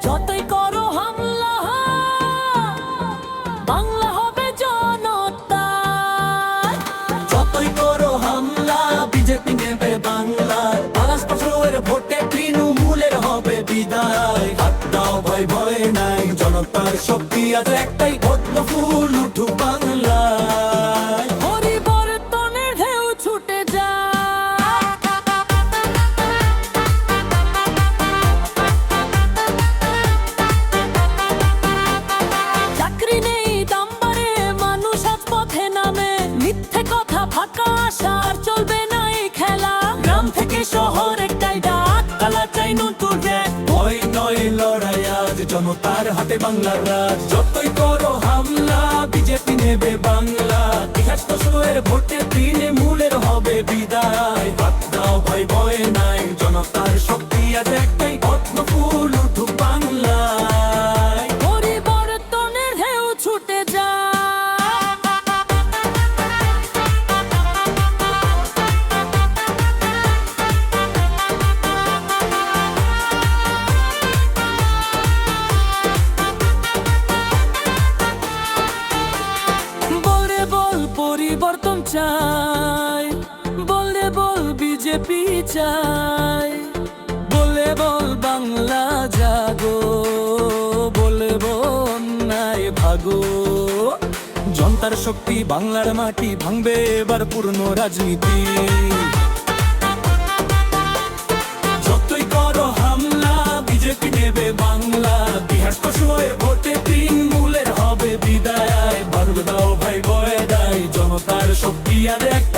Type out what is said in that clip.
যতই করো হামলা বাংলা হবে জনতা। যতই করো হামলা বিজেপি নেবে বাংলার ৫ বছরের ভোটে তৃণমূলের হবে বিদায়। হাত দাও ভয় ভয় নাই, জনতার শক্তি আজ একটাই, পদ্মফুল উঠুক বাংলায়। পরিবর্তনের ঢেউ ছুটে যায়, চাকরি নেই দাম বাড়ে, মানুষ আজ পথে নামে, মিথ্যে কথা ফাঁকা আশার চলবে না এই খেলা। গ্রাম থেকে শহর একটাই ডাক, কালা চাই নতুন জ্ঞান। ভয় নয় লড়াই আজ, জনতার হাতে বাংলার রাজ। যতই করো হামলা বিজেপি নেবে বাংলা, ৭৫ ভোটে তৃণমূলের হবে বিদায়। হাত দাও ভয় ভয় নাই, জনতার শক্তি আজ একটাই, পদ্মফুল উঠুক বাংলায়। পরিবর্তনের ঢেউ ছুটে যায়, বলে বল পরিবর্তন চাই, বলে বল বিজেপি চাই, বলে বল বাংলা জাগো, বলে বল অন্যায় ভাগো। জনতার শক্তি বাংলার মাটি ভাঙবে এবার পূর্ণ রাজনীতি। যতই করো হামলা বিজেপি নেবে বাংলা, ৭৫ ভোটে তৃণমূলের হবে বিদায়। বারুদ দাও ভাই ভয় দাই, জনতার শক্তি আর একটা